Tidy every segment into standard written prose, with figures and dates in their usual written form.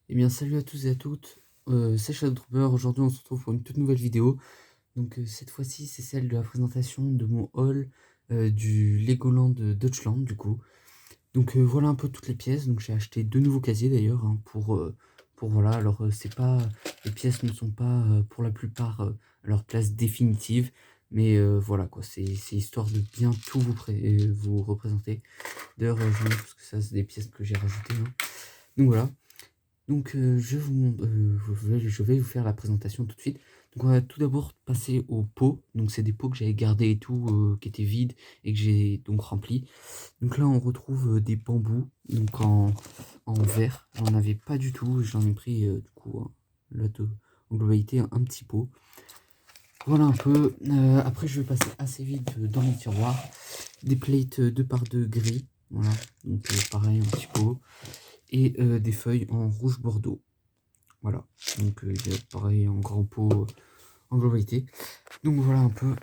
Eh bien, salut à tous et à toutes, c'est Shadow Trooper. Aujourd'hui, on se retrouve pour une toute nouvelle vidéo. Donc, cette fois-ci, c'est celle de la présentation de mon haul du Legoland Deutschland, du coup. Donc, voilà un peu toutes les pièces. Donc, j'ai acheté 2 nouveaux casiers d'ailleurs, hein, pour voilà. Alors, c'est pas, les pièces ne sont pas pour la plupart à leur place définitive, mais voilà quoi, c'est histoire de bien tout vous représenter. D'ailleurs, je montre parce que ça, c'est des pièces que j'ai rajoutées, hein. Donc, voilà. Donc, je vais vous faire la présentation tout de suite. Donc, on va tout d'abord passer aux pots. Donc, c'est des pots que j'avais gardés et tout, qui étaient vides et que j'ai donc remplis. Donc là, on retrouve des bambous, donc en verre. J'en avais pas du tout. J'en ai pris, du coup, là, en globalité, un petit pot. Voilà un peu. Après, je vais passer assez vite dans les tiroirs. Des plates 2x2 gris. Voilà. Donc, pareil, un petit pot. Et des feuilles en rouge bordeaux. Voilà, donc il y a pareil en grand pot en globalité. Donc voilà un peu.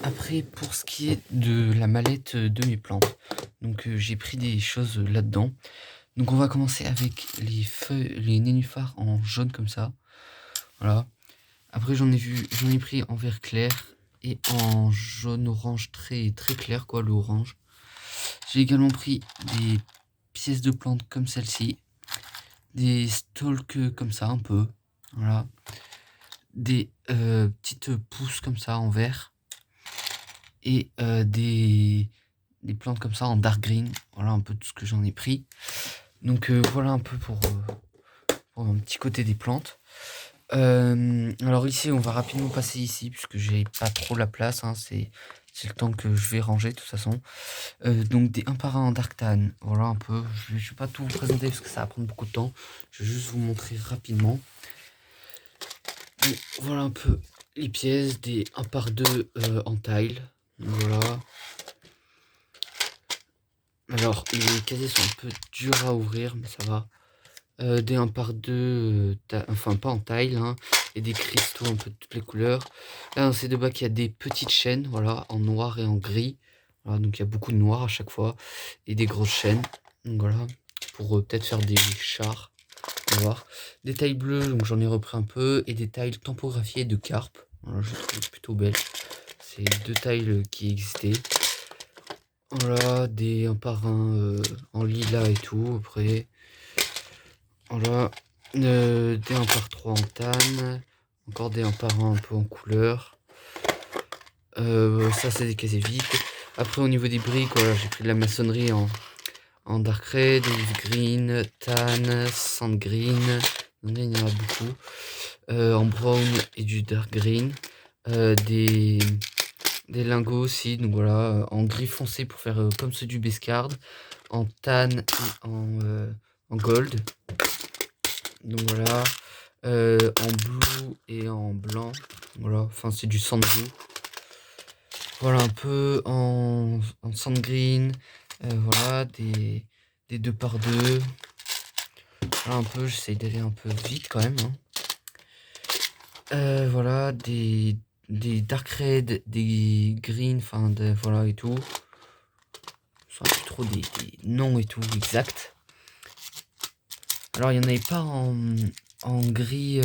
Après, pour ce qui est de la mallette de mes plantes, donc j'ai pris des choses là-dedans. Donc on va commencer avec les feuilles, les nénuphars en jaune comme ça. Voilà. Après j'en ai pris en vert clair et en jaune orange très très clair quoi, le orange. J'ai également pris des pièces de plantes comme celle-ci, des stalks comme ça un peu. Voilà. Des petites pousses comme ça en vert et des plantes comme ça en dark green. Voilà un peu tout ce que j'en ai pris. Donc voilà un peu pour un petit côté des plantes. Alors ici on va rapidement passer ici puisque j'ai pas trop la place, hein, c'est le temps que je vais ranger de toute façon. Donc des 1 par 1 en dark tan. Voilà un peu. Je vais pas tout vous présenter parce que ça va prendre beaucoup de temps. Je vais juste vous montrer rapidement. Donc, voilà un peu les pièces, des 1 par 2 en tile. Voilà. Alors, les casiers sont un peu durs à ouvrir, mais ça va. Des 1 par 2, enfin pas en tile, hein, et des cristaux un peu de toutes les couleurs. Là, dans ces deux bacs, il y a des petites chaînes, voilà, en noir et en gris. Voilà, donc il y a beaucoup de noir à chaque fois, et des grosses chaînes. Donc voilà, pour peut-être faire des chars. On va voir. Des tailles bleues, donc j'en ai repris un peu, et des tailles tampographiées de carpe. Voilà, je trouve plutôt belle. C'est deux tailles qui existaient. Voilà, des 1 par 1 en lilas et tout, après. Voilà, des 1 par 3 en tan. Encore des 1 par 1 un peu en couleur. Ça, c'est des casiers vides. Après, au niveau des briques, voilà, j'ai pris de la maçonnerie en dark red, olive green, tan, sand green. Il y en a beaucoup. En brown et du dark green. Des lingots aussi, donc voilà, en gris foncé pour faire comme ceux du Bescard, en tan et en gold. Donc voilà, en blue et en blanc. Voilà, enfin c'est du sand blue. Voilà un peu en sand green. Voilà, des 2 par 2. Voilà un peu, j'essaye d'aller un peu vite quand même, hein. Voilà, des dark red, des green, enfin voilà et tout. Je sais plus trop des noms et tout exact. Alors il n'y en avait pas en gris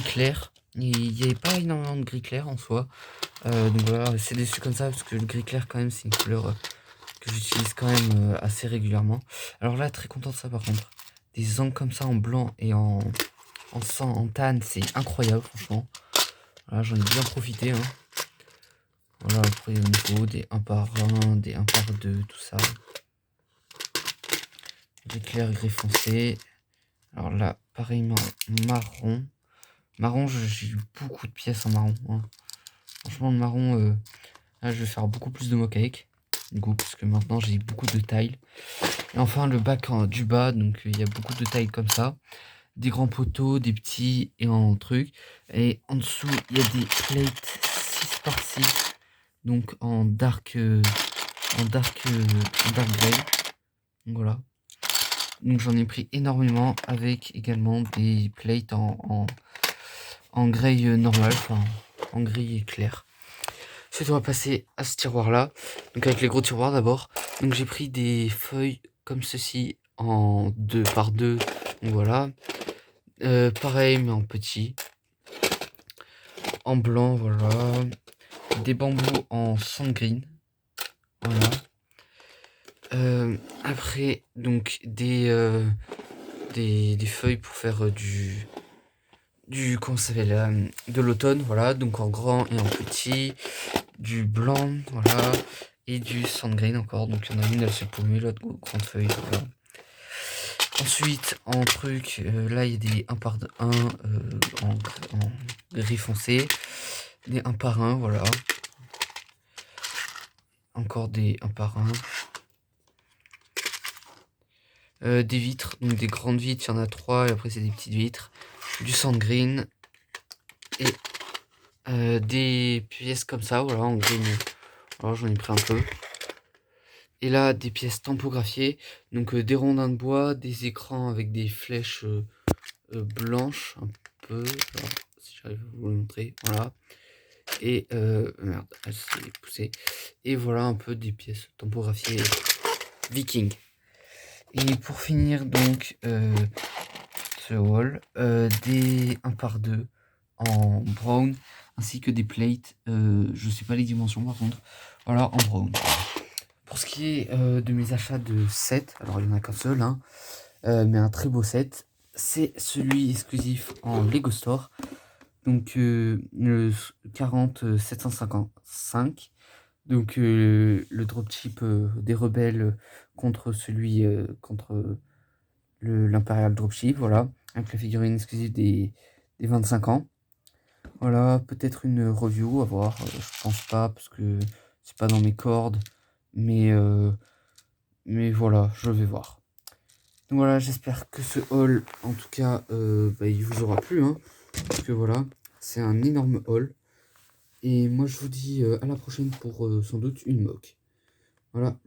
clair. Il n'y avait pas énormément de gris clair en soi. Donc voilà, c'est déçu comme ça parce que le gris clair quand même c'est une couleur que j'utilise quand même assez régulièrement. Alors là, très content de ça par contre. Des angles comme ça en blanc et en sang, en tan, c'est incroyable franchement. Voilà, j'en ai bien profité, hein. Voilà, après au niveau des 1 par 1, des 1 par 2, tout ça. Gris clair, gris foncé. Alors là, pareillement, marron. Marron, j'ai eu beaucoup de pièces en marron, hein. Franchement, le marron, là, je vais faire beaucoup plus de mock-cake. Du coup, parce que maintenant, j'ai beaucoup de tiles. Et enfin, le bac du bas, donc il y a beaucoup de tiles comme ça. Des grands poteaux, des petits et en truc. Et en dessous, il y a des plates 6 par 6. Donc en dark grey. Donc voilà. Donc j'en ai pris énormément avec également des plates en grey normal, enfin en gris clair. Ensuite on va passer à ce tiroir là. Donc avec les gros tiroirs d'abord. Donc j'ai pris des feuilles comme ceci en 2 par 2. Donc voilà. Pareil, mais en petit. En blanc, voilà. Des bambous en sand green. Voilà. Après, donc des feuilles pour faire comment ça s'appelle, de l'automne, voilà, donc en grand et en petit, du blanc, voilà, et du sand green encore, donc il y en a une, elle s'est paumée, l'autre grande feuille, voilà. Ensuite, en truc, là il y a des 1 par 1 en gris foncé, des 1 par 1, voilà. Encore des 1 par 1. Des vitres, donc des grandes vitres, il y en a 3, et après c'est des petites vitres. Du sand green, et des pièces comme ça, voilà, en green. Alors j'en ai pris un peu. Et là, des pièces tampographiées, donc des rondins de bois, des écrans avec des flèches blanches, un peu, alors, si j'arrive à vous le montrer, voilà. Et merde, elle s'est poussée. Et voilà un peu des pièces tampographiées Viking. Et pour finir donc ce haul, des 1 par 2 en brown, ainsi que des plates, je sais pas les dimensions par contre, voilà, en brown. Pour ce qui est de mes achats de sets, alors il n'y en a qu'un seul, hein, mais un très beau set, c'est celui exclusif en Lego Store, donc le 40 755, donc le dropship des rebelles contre celui contre l'impérial dropship, voilà, avec la figurine exclusive des 25 ans. Voilà, peut-être une review à voir, je pense pas parce que c'est pas dans mes cordes, mais voilà, je vais voir. Donc voilà, j'espère que ce haul, en tout cas, il vous aura plu, hein, parce que voilà, c'est un énorme haul. Et moi, je vous dis à la prochaine pour sans doute une mock. Voilà.